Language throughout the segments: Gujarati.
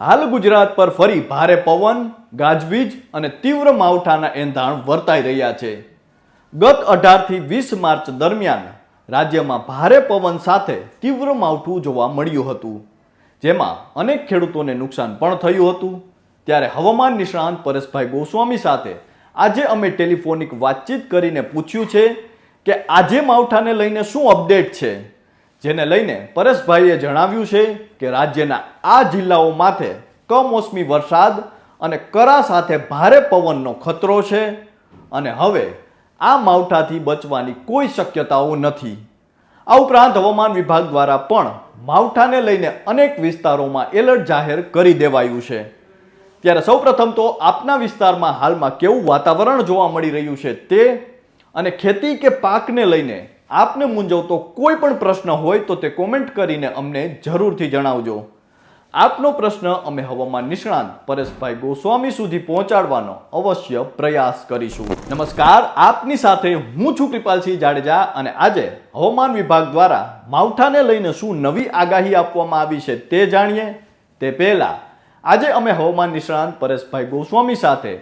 હાલ ગુજરાત પર ફરી ભારે પવન, ગાજવીજ અને તીવ્ર માવઠાના એંધાણ વર્તાઈ રહ્યા છે. ગત 18 થી 20 માર્ચ દરમિયાન રાજ્યમાં ભારે પવન સાથે તીવ્ર માવઠું જોવા મળ્યું હતું, જેમાં અનેક ખેડૂતોને નુકસાન પણ થયું હતું. ત્યારે હવામાન નિષ્ણાંત પરેશભાઈ ગોસ્વામી સાથે આજે અમે ટેલિફોનિક વાતચીત કરીને પૂછ્યું છે કે આજે માવઠાને લઈને શું અપડેટ છે, જેને લઈને પરેશભાઈએ જણાવ્યું છે કે રાજ્યના આ જિલ્લાઓ માથે કમોસમી વરસાદ અને કરા સાથે ભારે પવનનો ખતરો છે અને હવે આ માવઠાથી બચવાની કોઈ શક્યતાઓ નથી. આ ઉપરાંત હવામાન વિભાગ દ્વારા પણ માવઠાને લઈને અનેક વિસ્તારોમાં એલર્ટ જાહેર કરી દેવાયું છે. ત્યારે સૌપ્રથમ તો આપના વિસ્તારમાં હાલમાં કેવું વાતાવરણ જોવા મળી રહ્યું છે તે અને ખેતી કે પાકને લઈને આપને મૂંઝવતો કોઈ પણ પ્રશ્ન હોય તો તે કોમેન્ટ કરીને અમને જરૂરથી જણાવજો. આપનો પ્રશ્ન અમે હવામાન નિષ્ણાંત પરેશભાઈ ગોસ્વામી સુધી પહોંચાડવાનો અવશ્ય પ્રયાસ કરીશું. નમસ્કાર, આપની સાથે હું છું કૃપાલસિંહ જાડેજા અને આજે હવામાન વિભાગ દ્વારા માવઠાને લઈને શું નવી આગાહી આપવામાં આવી છે તે જાણીએ. તે પહેલા આજે અમે હવામાન નિષ્ણાંત પરેશભાઈ ગોસ્વામી સાથે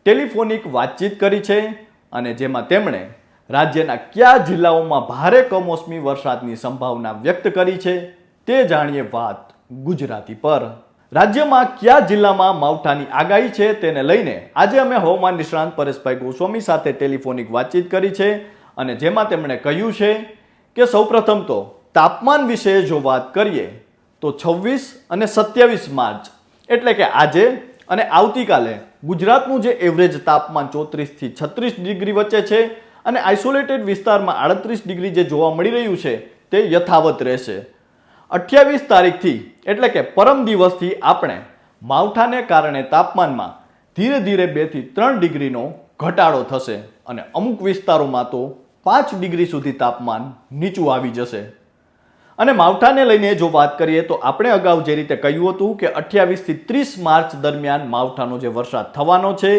ટેલિફોનિક વાતચીત કરી છે અને જેમાં તેમણે રાજ્યના કયા જિલ્લાઓમાં ભારે કમોસમી વરસાદની સંભાવના વ્યક્ત કરી છે તે જાણીએ. વાત ગુજરાતી પર. રાજ્યમાં કયા જિલ્લામાં માવઠાની આગાહી છે તેને લઈને આજે અમે હવામાન નિષ્ણાંત પરેશભાઈ ગોસ્વામી સાથે ટેલિફોનિક વાતચીત કરી છે અને જેમાં તેમણે કહ્યું છે કે સૌપ્રથમ તો તાપમાન વિશે જો વાત કરીએ તો 26 અને 27 માર્ચ એટલે કે આજે અને આવતીકાલે ગુજરાતનું જે એવરેજ તાપમાન 34 થી 36 ડિગ્રી વચ્ચે છે અને આઇસોલેટેડ વિસ્તારમાં 38 ડિગ્રી જે જોવા મળી રહ્યું છે તે યથાવત રહેશે. 28 તારીખથી એટલે કે પરમ દિવસથી આપણે માવઠાને કારણે તાપમાનમાં ધીરે ધીરે 2 થી 3 ડિગ્રીનો ઘટાડો થશે અને અમુક વિસ્તારોમાં તો 5 ડિગ્રી સુધી તાપમાન નીચું આવી જશે. અને માવઠાને લઈને જો વાત કરીએ તો આપણે અગાઉ જે રીતે કહ્યું હતું કે 28 થી 30 માર્ચ દરમિયાન માવઠાનો જે વરસાદ થવાનો છે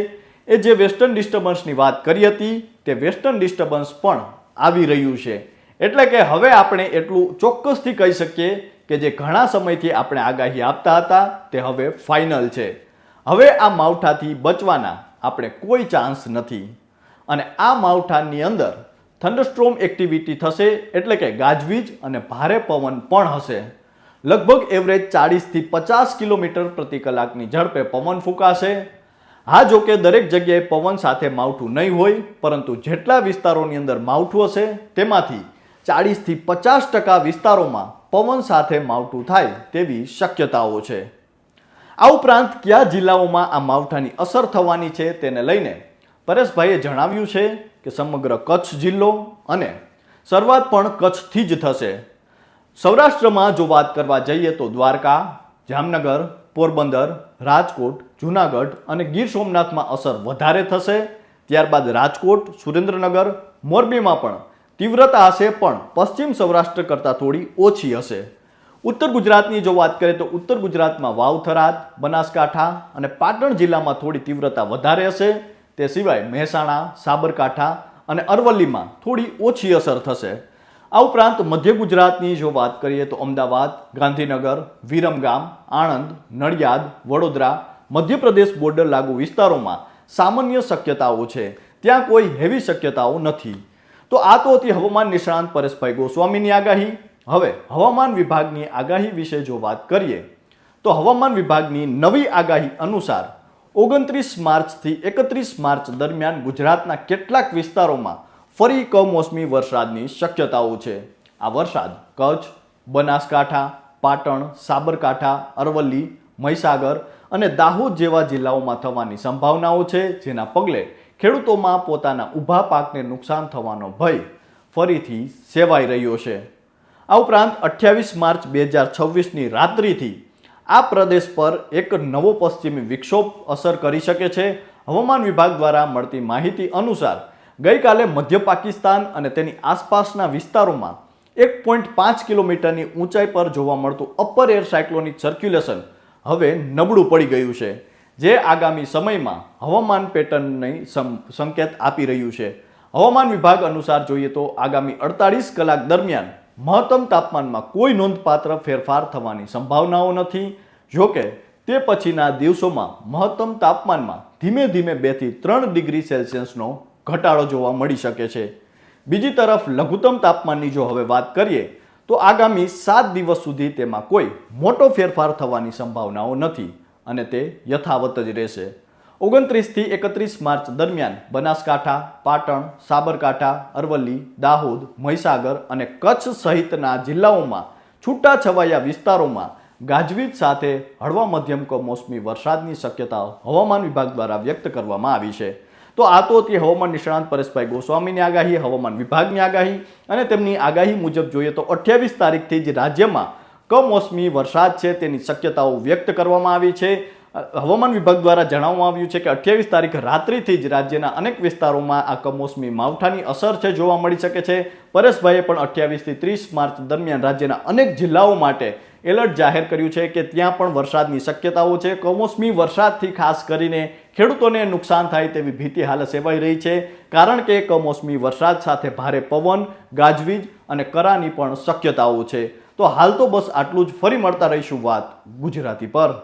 એ જે વેસ્ટર્ન ડિસ્ટર્બન્સની વાત કરી હતી તે વેસ્ટર્ન ડિસ્ટર્બન્સ પણ આવી રહ્યું છે. એટલે કે હવે આપણે એટલું ચોક્કસથી કહી શકીએ કે જે ઘણા સમયથી આપણે આગાહી આપતા હતા તે હવે ફાઇનલ છે. હવે આ માવઠાથી બચવાના આપણે કોઈ ચાન્સ નથી અને આ માવઠાની અંદર થંડરસ્ટ્રોમ એક્ટિવિટી થશે એટલે કે ગાજવીજ અને ભારે પવન પણ હશે. લગભગ એવરેજ 40 થી 50 કિલોમીટર પ્રતિ કલાકની ઝડપે પવન ફૂંકાશે. હા, જો કે દરેક જગ્યાએ પવન સાથે માવઠું નહીં હોય, પરંતુ જેટલા વિસ્તારોની અંદર માવઠું હશે તેમાંથી 40 થી 50% વિસ્તારોમાં પવન સાથે માવઠું થાય તેવી શક્યતાઓ છે. આ ઉપરાંત કયા જિલ્લાઓમાં આ માવઠાની અસર થવાની છે તેને લઈને પરેશભાઈએ જણાવ્યું છે કે સમગ્ર કચ્છ જિલ્લો અને શરૂઆત પણ કચ્છથી જ થશે. સૌરાષ્ટ્રમાં જો વાત કરવા જઈએ તો દ્વારકા, જામનગર, પોરબંદર, રાજકોટ, જૂનાગઢ અને ગીર સોમનાથમાં અસર વધારે થશે. ત્યારબાદ રાજકોટ, સુરેન્દ્રનગર, મોરબીમાં પણ તીવ્રતા હશે, પણ પશ્ચિમ સૌરાષ્ટ્ર કરતાં થોડી ઓછી હશે. ઉત્તર ગુજરાતની જો વાત કરીએ તો ઉત્તર ગુજરાતમાં વાવ, થરાદ, બનાસકાંઠા અને પાટણ જિલ્લામાં થોડી તીવ્રતા વધારે હશે. તે સિવાય મહેસાણા, સાબરકાંઠા અને અરવલ્લીમાં થોડી ઓછી અસર થશે. આ ઉપરાંત મધ્ય ગુજરાતની જો વાત કરીએ તો અમદાવાદ, ગાંધીનગર, વિરમગામ, આણંદ, નડિયાદ, વડોદરા, મધ્યપ્રદેશ બોર્ડર લાગુ વિસ્તારોમાં સામાન્ય શક્યતાઓ છે, ત્યાં કોઈ હેવી શક્યતાઓ નથી. તો આ તો હતી હવામાન નિષ્ણાંત પરેશભાઈ ગોસ્વામીની આગાહી. હવે હવામાન વિભાગની આગાહી વિશે જો વાત કરીએ તો હવામાન વિભાગની નવી આગાહી અનુસાર 29 માર્ચથી 31 માર્ચ દરમિયાન ગુજરાતના કેટલાક વિસ્તારોમાં ફરી કમોસમી વરસાદની શક્યતાઓ છે. આ વરસાદ કચ્છ, બનાસકાંઠા, પાટણ, સાબરકાંઠા, અરવલ્લી, મહીસાગર અને દાહોદ જેવા જિલ્લાઓમાં થવાની સંભાવનાઓ છે, જેના પગલે ખેડૂતોમાં પોતાના ઊભા પાકને નુકસાન થવાનો ભય ફરીથી સેવાઈ રહ્યો છે. આ ઉપરાંત 28 માર્ચ 2026ની રાત્રિથી આ પ્રદેશ પર એક નવો પશ્ચિમી વિક્ષોભ અસર કરી શકે છે. હવામાન વિભાગ દ્વારા મળતી માહિતી અનુસાર ગઈકાલે મધ્ય પાકિસ્તાન અને તેની આસપાસના વિસ્તારોમાં 1.5 કિલોમીટરની ઊંચાઈ પર જોવા મળતું અપર એર સાયક્લોનિક સર્ક્યુલેશન હવે નબળું પડી ગયું છે, જે આગામી સમયમાં હવામાન પેટર્નની સંકેત આપી રહ્યું છે. હવામાન વિભાગ અનુસાર જોઈએ તો આગામી 48 કલાક દરમિયાન મહત્તમ તાપમાનમાં કોઈ નોંધપાત્ર ફેરફાર થવાની સંભાવનાઓ નથી. જો કે તે પછીના દિવસોમાં મહત્તમ તાપમાનમાં ધીમે ધીમે 2 થી 3 ડિગ્રી સેલ્સિયસનો ઘટાડો જોવા મળી શકે છે. બીજી તરફ લઘુત્તમ તાપમાનની જો હવે વાત કરીએ તો આગામી 7 દિવસ સુધી તેમાં કોઈ મોટો ફેરફાર થવાની સંભાવનાઓ નથી અને તે યથાવત જ રહેશે. 29 થી 31 માર્ચ દરમિયાન બનાસકાંઠા, પાટણ, સાબરકાંઠા, અરવલ્લી, દાહોદ, મહીસાગર અને કચ્છ સહિતના જિલ્લાઓમાં છૂટાછવાયા વિસ્તારોમાં ગાજવીજ સાથે હળવા મધ્યમ કમોસમી વરસાદની શક્યતા હવામાન વિભાગ દ્વારા વ્યક્ત કરવામાં આવી છે. તો આ તો હતી હવામાન નિષ્ણાંત પરેશભાઈ ગોસ્વામીની આગાહી, હવામાન વિભાગની આગાહી. અને તેમની આગાહી મુજબ જોઈએ તો 28 તારીખથી જ રાજ્યમાં કમોસમી વરસાદ છે તેની શક્યતાઓ વ્યક્ત કરવામાં આવી છે. હવામાન વિભાગ દ્વારા જણાવવામાં આવ્યું છે કે 28 તારીખ રાત્રિથી જ રાજ્યના અનેક વિસ્તારોમાં આ કમોસમી માવઠાની અસર છે જોવા મળી શકે છે. પરેશભાઈએ પણ 28 થી 30 માર્ચ દરમિયાન રાજ્યના અનેક જિલ્લાઓ માટે એલર્ટ જાહેર કર્યું છે કે ત્યાં પણ વરસાદની શક્યતાઓ છે. કમોસમી વરસાદથી ખાસ કરીને ખેડૂતોને નુકસાન થાય તેવી ભીતિ હાલ સેવાઈ રહી છે, કારણ કે કમોસમી વરસાદ સાથે ભારે પવન, ગાજવીજ અને કરાની પણ શક્યતાઓ છે. તો હાલ તો બસ આટલું જ. ફરી મળતા રહીશું વાત ગુજરાતી પર.